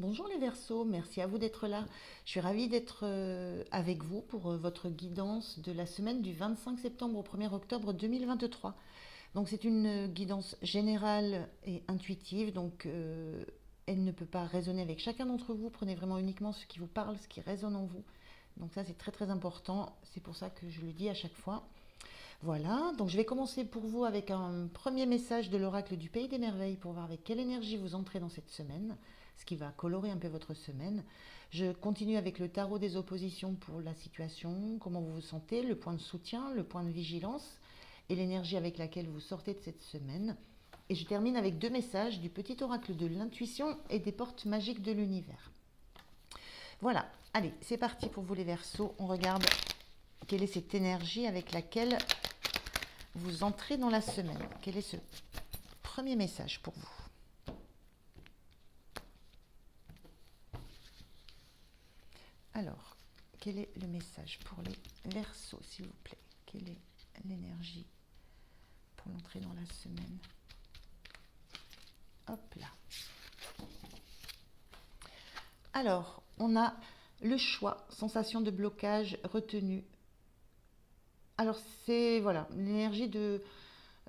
Bonjour les Verseaux, merci à vous d'être là. Je suis ravie d'être avec vous pour votre guidance de la semaine du 25 septembre au 1er octobre 2023. Donc c'est une guidance générale et intuitive, donc elle ne peut pas résonner avec chacun d'entre vous. Prenez vraiment uniquement ce qui vous parle, ce qui résonne en vous. Donc ça c'est très très important, c'est pour ça que je le dis à chaque fois. Voilà, donc je vais commencer pour vous avec un premier message de l'oracle du Pays des Merveilles pour voir avec quelle énergie vous entrez dans cette semaine, ce qui va colorer un peu votre semaine. Je continue avec le tarot des oppositions pour la situation, comment vous vous sentez, le point de soutien, le point de vigilance et l'énergie avec laquelle vous sortez de cette semaine. Et je termine avec deux messages du petit oracle de l'intuition et des portes magiques de l'univers. Voilà, allez, c'est parti pour vous les Verseaux. On regarde quelle est cette énergie avec laquelle vous entrez dans la semaine. Quel est ce premier message pour vous? Alors, quel est le message pour les Verseaux, s'il vous plaît? Quelle est l'énergie pour l'entrée dans la semaine? Hop là. Alors, on a le choix, sensation de blocage, retenue. Alors, c'est voilà, l'énergie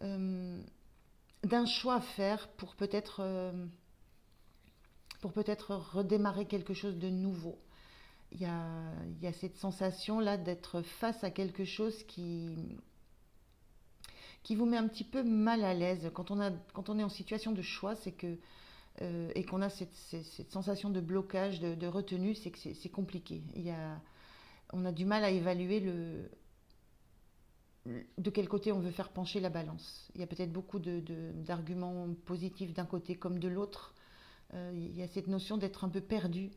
d'un choix à faire pour peut-être redémarrer quelque chose de nouveau. Il y a, il y a cette sensation-là d'être face à quelque chose qui vous met un petit peu mal à l'aise. Quand on est en situation de choix, c'est que, et qu'on a cette sensation de blocage, de retenue, c'est que c'est compliqué. On a du mal à évaluer de quel côté on veut faire pencher la balance. Il y a peut-être beaucoup d'arguments positifs d'un côté comme de l'autre. Il y a cette notion d'être un peu perdu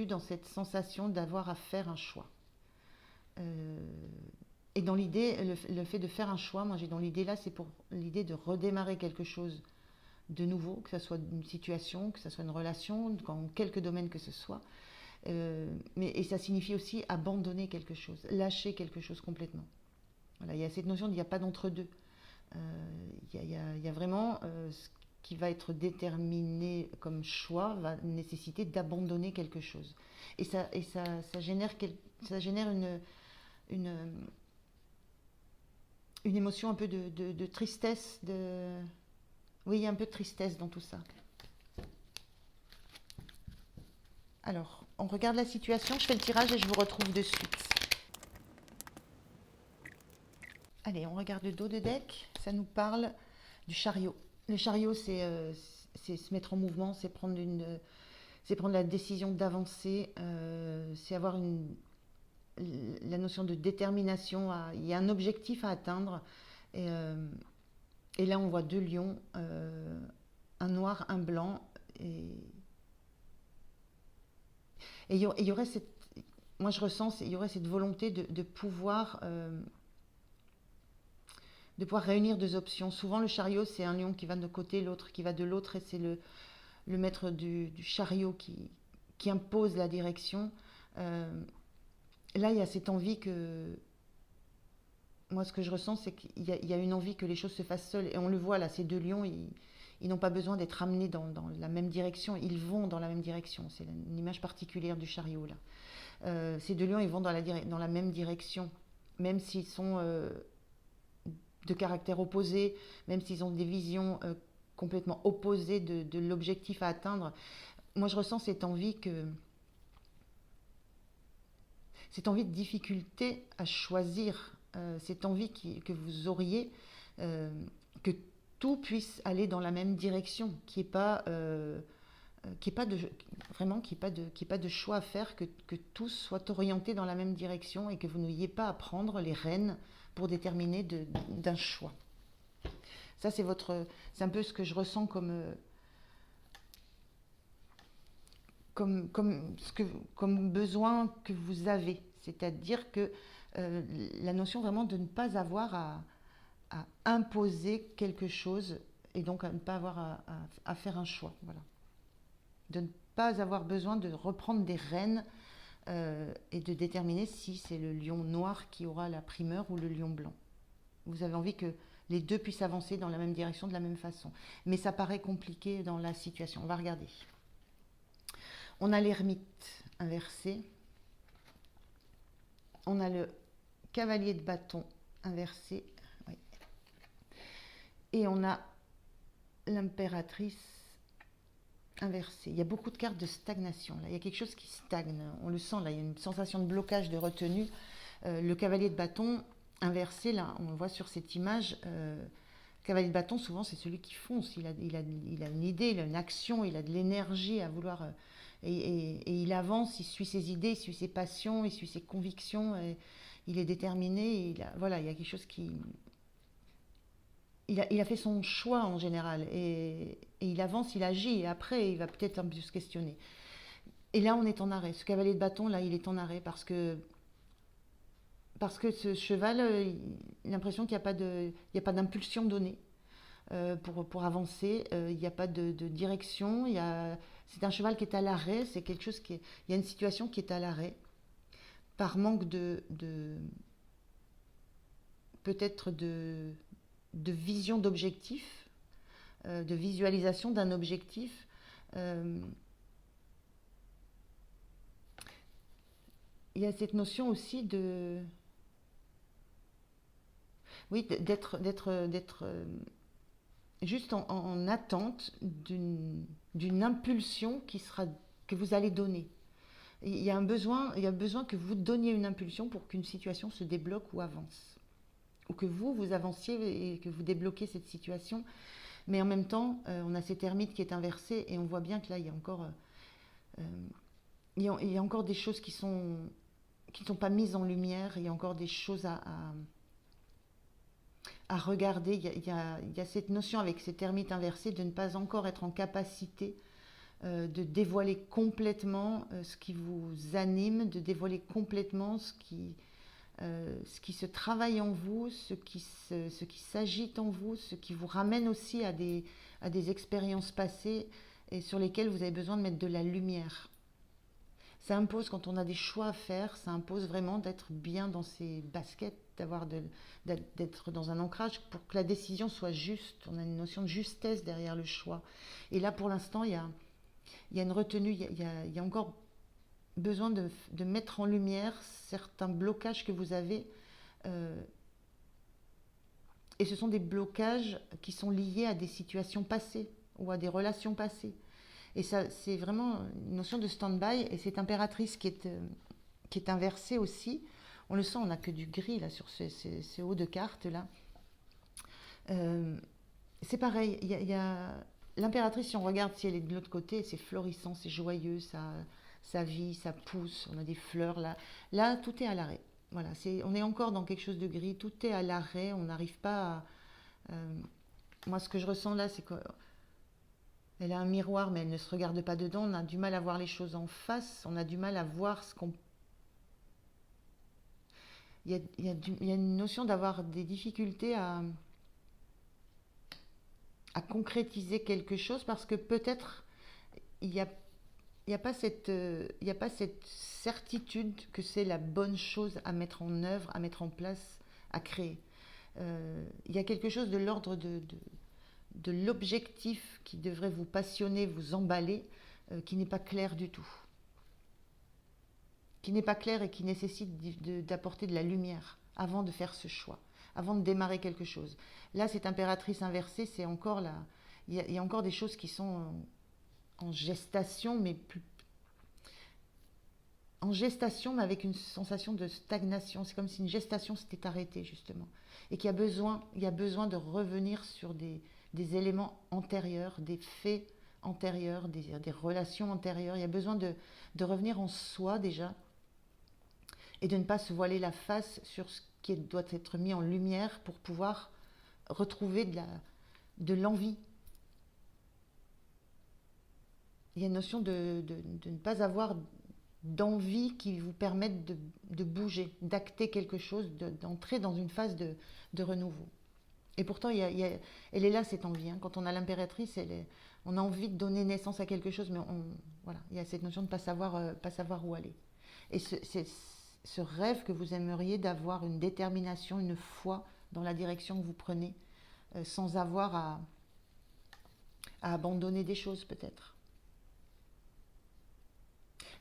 dans cette sensation d'avoir à faire un choix. Euh, et dans l'idée, le fait de faire un choix, moi j'ai dans l'idée là, c'est pour l'idée de redémarrer quelque chose de nouveau, que ce soit une situation, que ce soit une relation, dans quelques domaines que ce soit. Et ça signifie aussi abandonner quelque chose, lâcher quelque chose complètement. Voilà, il y a cette notion qu'il n'y a pas d'entre-deux. Il y a vraiment ce qui va être déterminé comme choix va nécessiter d'abandonner quelque chose. Ça génère une, une émotion un peu de tristesse. Oui, il y a un peu de tristesse dans tout ça. Alors, on regarde la situation, je fais le tirage et je vous retrouve de suite. Allez, on regarde le dos de deck. Ça nous parle du chariot. Le chariot, c'est se mettre en mouvement, c'est prendre la décision d'avancer, c'est avoir la notion de détermination. Il y a un objectif à atteindre. Et, euh, et là, on voit deux lions, un noir, un blanc. Et il y aurait cette, moi je ressens, il y aurait cette volonté de pouvoir réunir deux options. Souvent, le chariot, c'est un lion qui va de côté, l'autre qui va de l'autre, et c'est le maître du chariot qui impose la direction. Euh, Là, il y a cette envie que. Moi, ce que je ressens, c'est qu'il y a une envie que les choses se fassent seules. Et on le voit là, ces deux lions, ils n'ont pas besoin d'être amenés dans la même direction. Ils vont dans la même direction. C'est une image particulière du chariot là. Ces deux lions, ils vont dans la même direction, même s'ils sont de caractères opposés, même s'ils ont des visions complètement opposées de l'objectif à atteindre. Moi, je ressens cette envie de difficulté à choisir, cette envie que vous auriez, euh, que tout puisse aller dans la même direction, qu'il n'y ait pas de vraiment qu'il y ait pas de choix à faire, que tout soit orienté dans la même direction et que vous n'ayez pas à prendre les rênes pour déterminer d'un choix. Ça, c'est un peu ce que je ressens comme besoin que vous avez. C'est-à-dire que la notion vraiment de ne pas avoir à imposer quelque chose et donc à ne pas avoir à faire un choix. Voilà. De ne pas avoir besoin de reprendre des rênes et de déterminer si c'est le lion noir qui aura la primeur ou le lion blanc. Vous avez envie que les deux puissent avancer dans la même direction de la même façon. Mais ça paraît compliqué dans la situation. On va regarder. On a l'ermite inversé. On a le cavalier de bâton inversé. Oui. Et on a l'impératrice inversée. Il y a beaucoup de cartes de stagnation. Là. Il y a quelque chose qui stagne. On le sent, là. Il y a une sensation de blocage, de retenue. Le cavalier de bâton inversé, là, on le voit sur cette image. Cavalier de bâton, souvent, c'est celui qui fonce. Il a une idée, il a une action, il a de l'énergie à vouloir... et il avance, il suit ses idées, il suit ses passions, il suit ses convictions. Et il est déterminé. Voilà, il y a quelque chose qui... Il a fait son choix en général. Et il avance, il agit. Et après, il va peut-être un peu se questionner. Et là, on est en arrêt. Ce cavalier de bâton, là, il est en arrêt parce que ce cheval, il a l'impression qu'il n'y a pas d'impulsion donnée pour avancer. Il n'y a pas de direction. C'est un cheval qui est à l'arrêt. C'est quelque chose il y a une situation qui est à l'arrêt par manque peut-être de vision d'objectif, de visualisation d'un objectif. Il y a cette notion aussi d'être juste en attente d'une impulsion que vous allez donner. Il y a besoin que vous donniez une impulsion pour qu'une situation se débloque ou avance. Ou que vous avanciez et que vous débloquiez cette situation. Mais en même temps, on a cette ermite qui est inversée et on voit bien que là, il y a encore des choses qui ne sont pas mises en lumière. Il y a encore des choses à regarder. Il y a cette notion avec cette ermite inversée de ne pas encore être en capacité de dévoiler complètement ce qui vous anime, de dévoiler complètement ce qui se travaille en vous, ce qui s'agite en vous, ce qui vous ramène aussi à des expériences passées et sur lesquelles vous avez besoin de mettre de la lumière. Ça impose, quand on a des choix à faire, ça impose vraiment d'être bien dans ses baskets, d'être dans un ancrage pour que la décision soit juste. On a une notion de justesse derrière le choix. Et là, pour l'instant, il y a une retenue, il y a encore besoin de mettre en lumière certains blocages que vous avez. Et ce sont des blocages qui sont liés à des situations passées ou à des relations passées. Et ça, c'est vraiment une notion de stand-by. Et cette impératrice qui est inversée aussi, on le sent, on n'a que du gris là sur ce haut de carte là. C'est pareil, il y a l'impératrice, si on regarde, si elle est de l'autre côté, c'est florissant, c'est joyeux, ça vit, ça pousse, on a des fleurs là. Là, tout est à l'arrêt. Voilà, on est encore dans quelque chose de gris, tout est à l'arrêt, on n'arrive pas à... moi, ce que je ressens là, c'est qu'elle a un miroir, mais elle ne se regarde pas dedans, on a du mal à voir les choses en face, on a du mal à voir ce qu'on... Il y a une notion d'avoir des difficultés à concrétiser quelque chose parce que peut-être il n'y a pas cette certitude que c'est la bonne chose à mettre en œuvre, à mettre en place, à créer. Il y a quelque chose de l'ordre de l'objectif qui devrait vous passionner, vous emballer, qui n'est pas clair du tout. Qui n'est pas clair et qui nécessite d'apporter de la lumière avant de faire ce choix, avant de démarrer quelque chose. Là, cette impératrice inversée, c'est encore là. Il y a encore des choses qui sont en gestation, mais avec une sensation de stagnation. C'est comme si une gestation s'était arrêtée, justement. Et qu'il y a besoin de revenir sur des éléments antérieurs, des faits antérieurs, des relations antérieures. Il y a besoin de revenir en soi déjà et de ne pas se voiler la face sur ce qui doit être mis en lumière pour pouvoir retrouver de l'envie. Il y a une notion de ne pas avoir d'envie qui vous permette de bouger, d'acter quelque chose, d'entrer dans une phase de renouveau. Et pourtant, elle est là, cette envie. Hein. Quand on a l'impératrice, on a envie de donner naissance à quelque chose, mais voilà, il y a cette notion de ne pas savoir où aller. Et c'est ce rêve que vous aimeriez d'avoir une détermination, une foi dans la direction que vous prenez, sans avoir à abandonner des choses peut-être.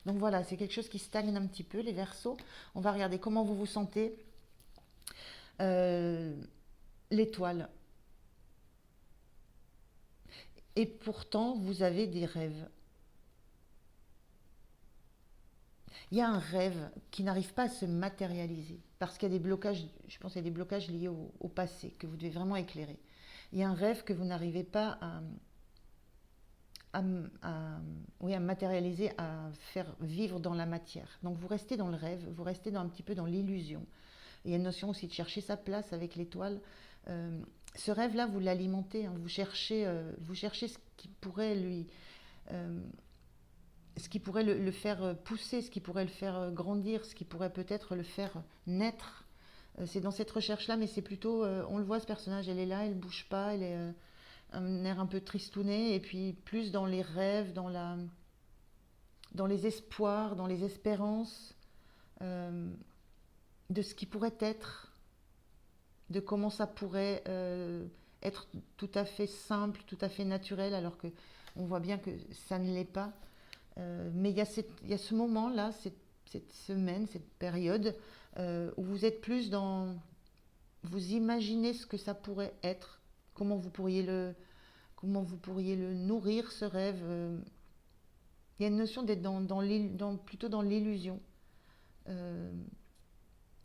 Donc voilà, c'est quelque chose qui stagne un petit peu, les Verseaux. On va regarder comment vous vous sentez. Euh, L'étoile. Et pourtant, vous avez des rêves. Il y a un rêve qui n'arrive pas à se matérialiser parce qu'il y a des blocages, je pense qu'il y a des blocages liés au passé que vous devez vraiment éclairer. Il y a un rêve que vous n'arrivez pas à, oui, à matérialiser, à faire vivre dans la matière. Donc vous restez dans le rêve, vous restez un petit peu dans l'illusion. Il y a une notion aussi de chercher sa place avec l'étoile. Euh, Ce rêve-là, vous l'alimentez, hein, vous cherchez euh, ce qui pourrait le faire pousser, ce qui pourrait le faire grandir, ce qui pourrait peut-être le faire naître. C'est dans cette recherche-là, mais c'est plutôt, on le voit ce personnage, elle est là, elle bouge pas, elle est un air un peu tristouné, et puis plus dans les rêves, dans les espoirs, dans les espérances euh, de ce qui pourrait être, de comment ça pourrait être tout à fait simple, tout à fait naturel, alors que on voit bien que ça ne l'est pas. Mais il y a ce moment-là, cette semaine, cette période, où vous êtes plus dans... Vous imaginez ce que ça pourrait être, comment vous pourriez comment vous pourriez le nourrir, ce rêve. Il y a une notion d'être plutôt dans l'illusion, euh,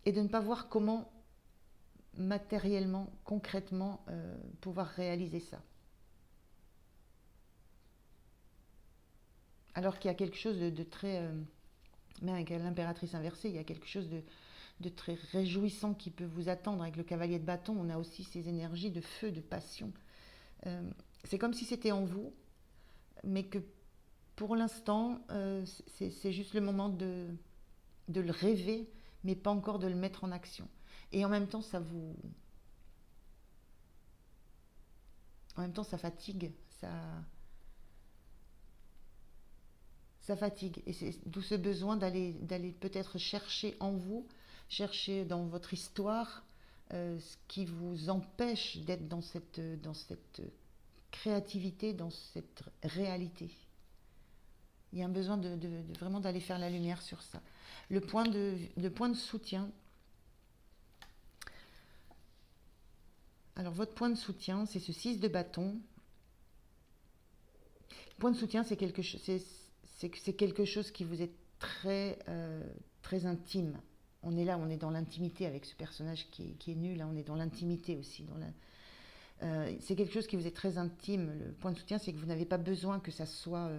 et de ne pas voir comment matériellement, concrètement, pouvoir réaliser ça. Alors qu'il y a quelque chose de très... mais avec l'impératrice inversée, il y a quelque chose de très réjouissant qui peut vous attendre. Avec le cavalier de bâton, on a aussi ces énergies de feu, de passion. Euh, c'est comme si c'était en vous, mais que pour l'instant, c'est juste le moment de le rêver, mais pas encore de le mettre en action. Et en même temps, ça fatigue, ça fatigue. Et c'est d'où ce besoin d'aller peut-être chercher en vous, chercher dans votre histoire, ce qui vous empêche d'être dans cette créativité, dans cette réalité. Il y a un besoin vraiment d'aller faire la lumière sur ça. Le point de soutien. Alors votre point de soutien, c'est ce 6 de bâton. Le point de soutien, c'est quelque chose qui vous est très intime. On est là, on est dans l'intimité avec ce personnage qui est nul. Là, on est dans l'intimité aussi. C'est quelque chose qui vous est très intime. Le point de soutien, c'est que vous n'avez pas besoin que ça soit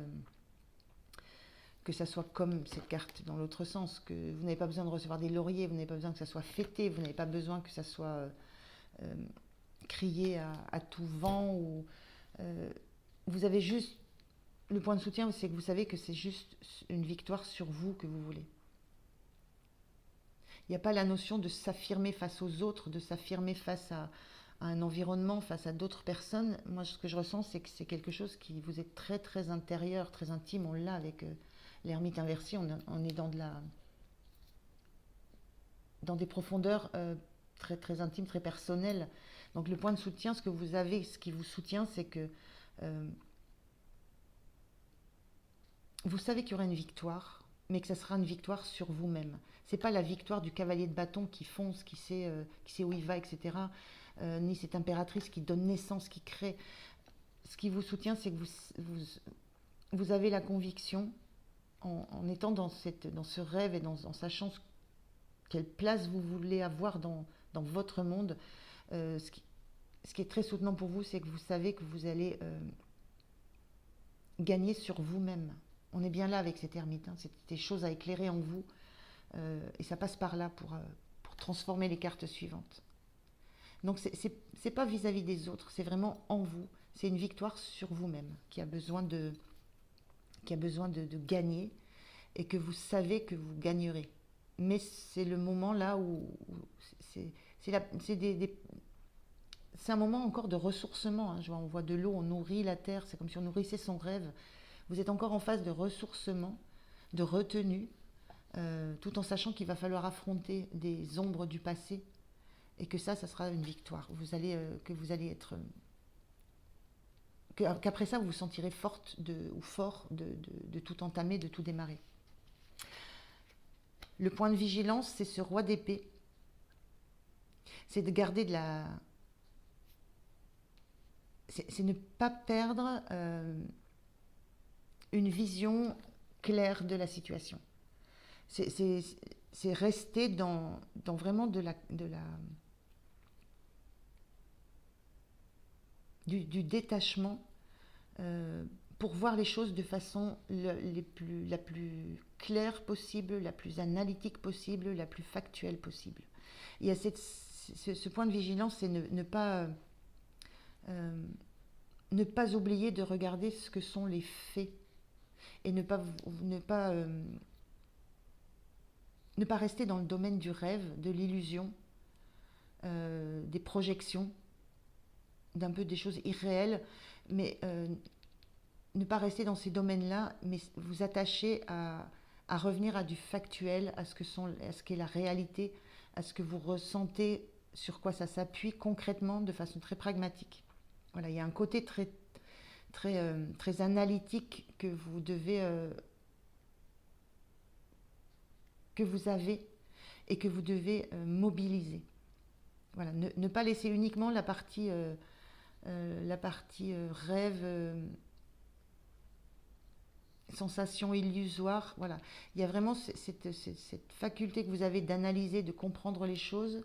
comme cette carte dans l'autre sens, que vous n'avez pas besoin de recevoir des lauriers, vous n'avez pas besoin que ça soit fêté, vous n'avez pas besoin que ça soit euh, crié à tout vent. Euh, vous avez juste... Le point de soutien, c'est que vous savez que c'est juste une victoire sur vous que vous voulez. Il n'y a pas la notion de s'affirmer face aux autres, de s'affirmer face à un environnement, face à d'autres personnes. Moi, ce que je ressens, c'est que c'est quelque chose qui vous est très intérieur, très intime. On l'a avec l'ermite inversé, on est dans des profondeurs très intimes, très personnelles. Donc le point de soutien, ce que vous avez, ce qui vous soutient, c'est que euh, vous savez qu'il y aura une victoire, mais que ça sera une victoire sur vous-même. C'est pas la victoire du cavalier de bâton qui fonce, qui sait où il va, etc. Ni cette impératrice qui donne naissance, qui crée. Ce qui vous soutient, c'est que vous avez la conviction, en étant dans ce rêve et en sachant quelle place vous voulez avoir dans votre monde, ce qui est très soutenant pour vous, c'est que vous savez que vous allez gagner sur vous-même. On est bien là avec cette ermite, hein. C'est des choses à éclairer en vous, et ça passe par là pour transformer les cartes suivantes. Donc c'est pas vis-à-vis des autres, c'est vraiment en vous. C'est une victoire sur vous-même qui a besoin de gagner, et que vous savez que vous gagnerez. Mais c'est le moment là où c'est c'est un moment encore de ressourcement, hein. On voit de l'eau, on nourrit la terre, c'est comme si on nourrissait son rêve. Vous êtes encore en phase de ressourcement, de retenue, tout en sachant qu'il va falloir affronter des ombres du passé, et que ça sera une victoire. Que vous allez être... Qu'après ça, vous vous sentirez forte ou fort de tout entamer, de tout démarrer. Le point de vigilance, c'est ce roi d'épée. C'est de garder de la... C'est ne pas perdre une vision claire de la situation. C'est rester dans vraiment du détachement pour voir les choses de façon la plus claire possible, la plus analytique possible, la plus factuelle possible. Il y a ce point de vigilance, c'est euh, ne pas oublier de regarder ce que sont les faits et ne pas rester dans le domaine du rêve, de l'illusion, des projections, d'un peu des choses irréelles, mais ne pas rester dans ces domaines-là, mais vous attacher à revenir à du factuel, à ce qu'est la réalité, à ce que vous ressentez, sur quoi ça s'appuie concrètement, de façon très pragmatique. Voilà, il y a un côté très analytique que vous avez et que vous devez mobiliser. Voilà, ne pas laisser uniquement la partie rêve, sensation illusoire. Voilà, il y a vraiment cette faculté que vous avez d'analyser, de comprendre les choses,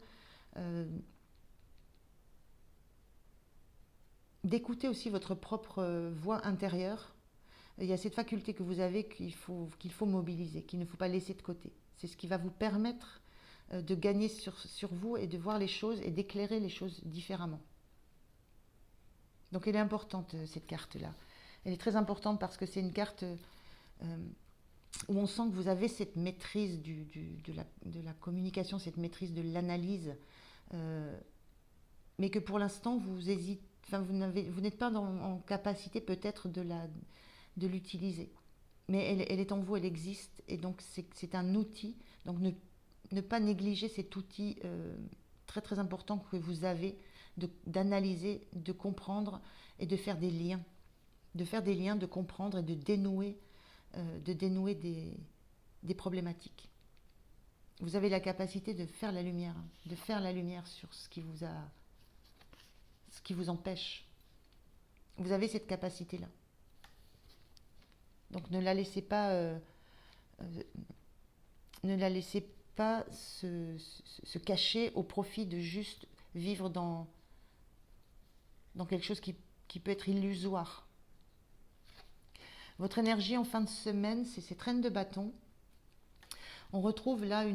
d'écouter aussi votre propre voix intérieure. Il y a cette faculté que vous avez qu'il faut mobiliser, qu'il ne faut pas laisser de côté. C'est ce qui va vous permettre de gagner sur vous et de voir les choses et d'éclairer les choses différemment. Donc elle est importante, cette carte-là. Elle est très importante parce que c'est une carte où on sent que vous avez cette maîtrise de la communication, cette maîtrise de l'analyse, mais que pour l'instant vous hésitez, enfin, vous n'êtes pas en capacité peut-être de l'utiliser. Mais elle est en vous, elle existe, et donc c'est un outil. Donc ne pas négliger cet outil très très important que vous avez d'analyser, de comprendre et de faire des liens. De faire des liens, de comprendre et de dénouer des problématiques. Vous avez la capacité de faire la lumière sur ce qui vous empêche. Vous avez cette capacité-là. Donc ne la laissez pas se cacher au profit de juste vivre dans quelque chose qui peut être illusoire. Votre énergie en fin de semaine, c'est cette reine de bâton. On retrouve là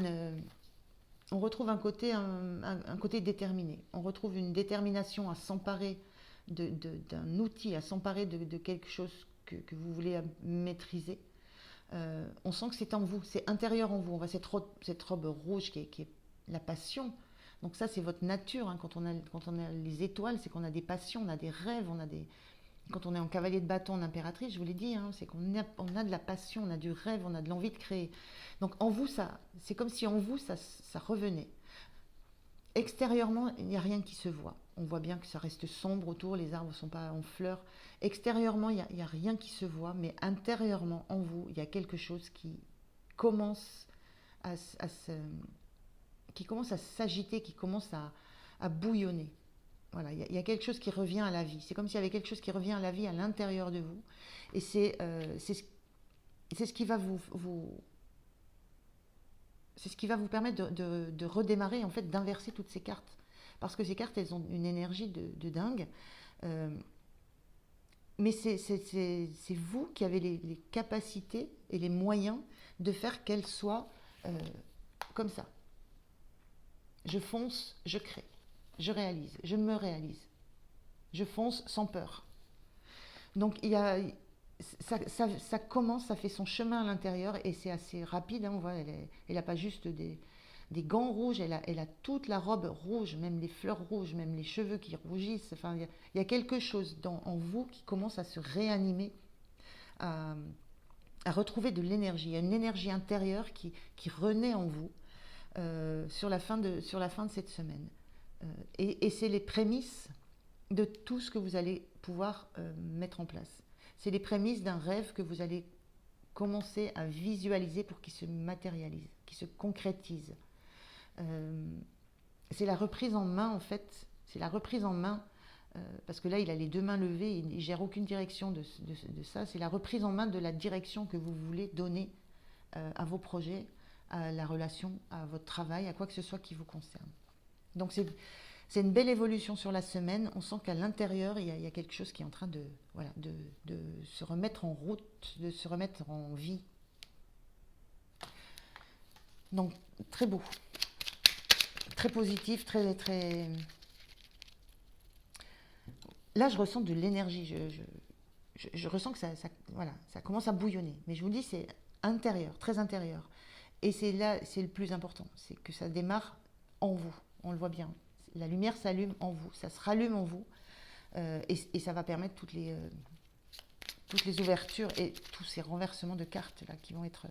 un côté déterminé. On retrouve une détermination à s'emparer d'un outil, à s'emparer de quelque chose que vous voulez maîtriser. On sent que c'est en vous, c'est intérieur en vous. On voit cette robe rouge qui est la passion. Donc ça, c'est votre nature. Hein. Quand on a les étoiles, c'est qu'on a des passions, on a des rêves, quand on est en cavalier de bâton, en impératrice, je vous l'ai dit, hein, c'est qu'on a de la passion, on a du rêve, on a de l'envie de créer. Donc en vous, c'est comme si en vous, ça revenait. Extérieurement, il n'y a rien qui se voit. On voit bien que ça reste sombre autour, les arbres ne sont pas en fleurs. Extérieurement, il n'y a rien qui se voit, mais intérieurement, en vous, il y a quelque chose qui commence à s'agiter, qui commence à bouillonner. Voilà, il y a quelque chose qui revient à la vie. C'est comme s'il y avait quelque chose qui revient à la vie à l'intérieur de vous. Et c'est ce qui va c'est ce qui va vous permettre de redémarrer, en fait, d'inverser toutes ces cartes. Parce que ces cartes, elles ont une énergie de dingue. Mais c'est vous qui avez les capacités et les moyens de faire qu'elles soient comme ça. Je fonce, je crée, je réalise, je me réalise. Je fonce sans peur. Donc ça commence, ça fait son chemin à l'intérieur et c'est assez rapide. Hein, on voit, elle n'a pas juste des gants rouges, elle a toute la robe rouge, même les fleurs rouges, même les cheveux qui rougissent. Enfin, il y a quelque chose en vous qui commence à se réanimer, à retrouver de l'énergie. Il y a une énergie intérieure qui renaît en vous sur la fin de cette semaine. Et c'est les prémices de tout ce que vous allez pouvoir mettre en place. C'est les prémices d'un rêve que vous allez commencer à visualiser pour qu'il se matérialise, qui se concrétise. C'est la reprise en main, en fait. C'est la reprise en main, parce que là, il a les deux mains levées, il ne gère aucune direction de ça. C'est la reprise en main de la direction que vous voulez donner à vos projets, à la relation, à votre travail, à quoi que ce soit qui vous concerne. Donc c'est une belle évolution sur la semaine. On sent qu'à l'intérieur, il y a quelque chose qui est en train de se remettre en route, de se remettre en vie. Donc très beau, très positif, très. Là, je ressens de l'énergie. Je ressens que ça commence à bouillonner. Mais je vous dis, c'est intérieur, très intérieur. Et c'est là, c'est le plus important. C'est que ça démarre en vous. On le voit bien. La lumière s'allume en vous. Ça se rallume en vous. Et ça va permettre toutes les ouvertures et tous ces renversements de cartes là qui vont être.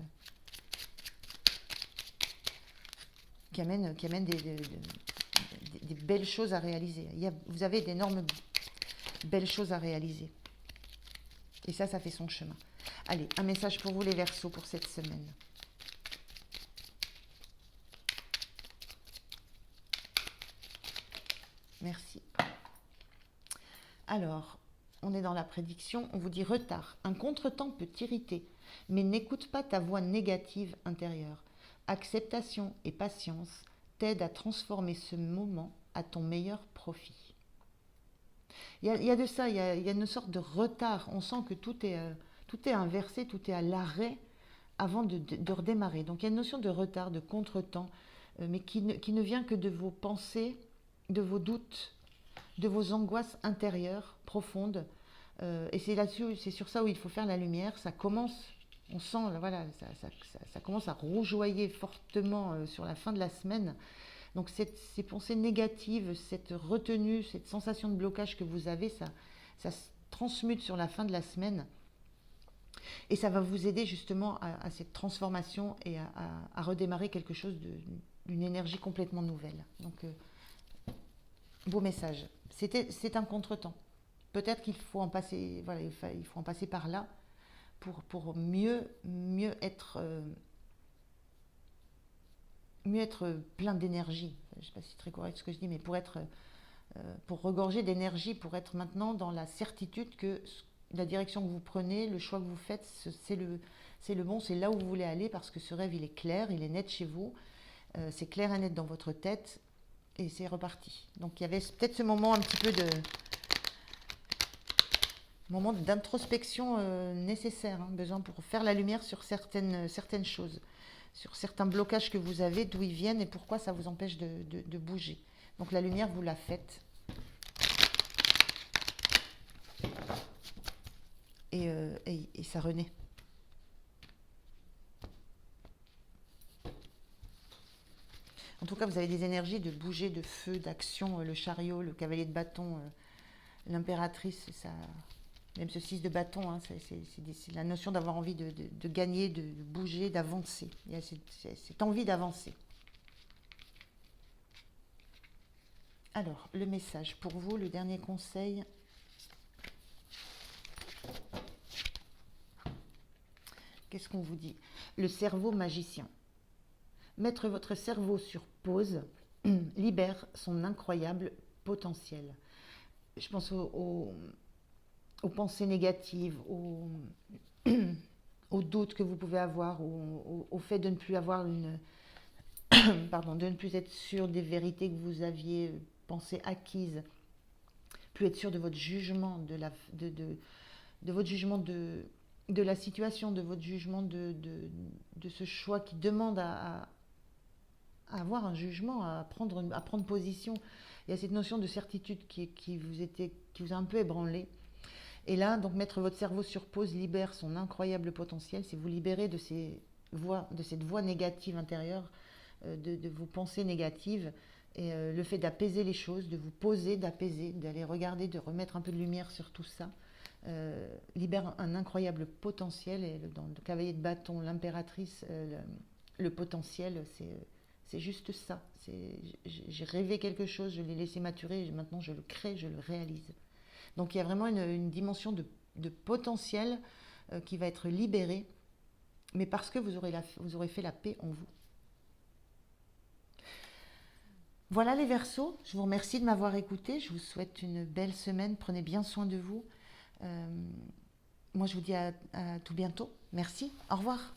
Qui amènent des belles choses à réaliser. Vous avez d'énormes belles choses à réaliser. Et ça fait son chemin. Allez, un message pour vous les Verseaux pour cette semaine. Merci. Alors, on est dans la prédiction. On vous dit retard. Un contretemps peut t'irriter, mais n'écoute pas ta voix négative intérieure. Acceptation et patience t'aident à transformer ce moment à ton meilleur profit. Il y a de ça, il y a une sorte de retard. On sent que tout est inversé, tout est à l'arrêt avant de redémarrer. Donc il y a une notion de retard, de contretemps, mais qui ne vient que de vos pensées, de vos doutes, de vos angoisses intérieures profondes. Et c'est sur ça où il faut faire la lumière. Ça commence, on sent, voilà, ça commence à rougeoyer fortement sur la fin de la semaine. Donc ces pensées négatives, cette retenue, cette sensation de blocage que vous avez, ça se transmute sur la fin de la semaine. Et ça va vous aider justement à cette transformation et à redémarrer quelque chose d'une énergie complètement nouvelle. Donc, beau message. C'est un contretemps. Peut-être qu'il faut en passer, voilà, il faut en passer par là pour mieux être plein d'énergie. Je ne sais pas si c'est très correct ce que je dis, mais pour regorger d'énergie, pour être maintenant dans la certitude que la direction que vous prenez, le choix que vous faites, c'est le bon, c'est là où vous voulez aller, parce que ce rêve, il est clair, il est net chez vous, c'est clair et net dans votre tête, et c'est reparti. Donc il y avait peut-être ce moment un petit peu moment d'introspection nécessaire, besoin pour faire la lumière sur certaines choses, sur certains blocages que vous avez, d'où ils viennent et pourquoi ça vous empêche de bouger. Donc la lumière, vous la faites. Et ça renaît. En tout cas, vous avez des énergies de bouger, de feu, d'action, le chariot, le cavalier de bâton, l'impératrice, ça, même ce 6 de bâton, c'est la notion d'avoir envie de gagner, de bouger, d'avancer. Il y a cette envie d'avancer. Alors, le message pour vous, le dernier conseil. Qu'est-ce qu'on vous dit? Le cerveau magicien. Mettre votre cerveau sur pause libère son incroyable potentiel. Je pense aux pensées négatives, aux doutes que vous pouvez avoir, au fait de ne plus avoir de ne plus être sûr des vérités que vous aviez pensées acquises, plus être sûr de votre jugement, de votre jugement de la situation, de votre jugement de ce choix qui demande à avoir un jugement, à prendre position. Il y a cette notion de certitude qui vous a un peu ébranlé. Et là, donc mettre votre cerveau sur pause libère son incroyable potentiel. C'est vous libérer de cette voix négative intérieure, de vos pensées négatives. Et le fait d'apaiser les choses, de vous poser, d'apaiser, d'aller regarder, de remettre un peu de lumière sur tout ça, libère un incroyable potentiel. Et dans le cavalier de bâton, l'impératrice, le potentiel, c'est juste ça. J'ai rêvé quelque chose, je l'ai laissé maturer, et maintenant je le crée, je le réalise. Donc il y a vraiment une dimension de potentiel qui va être libérée, mais parce que vous aurez fait la paix en vous. Voilà les Verseaux, je vous remercie de m'avoir écouté, je vous souhaite une belle semaine, prenez bien soin de vous. Euh, Moi je vous dis à tout bientôt, merci, au revoir.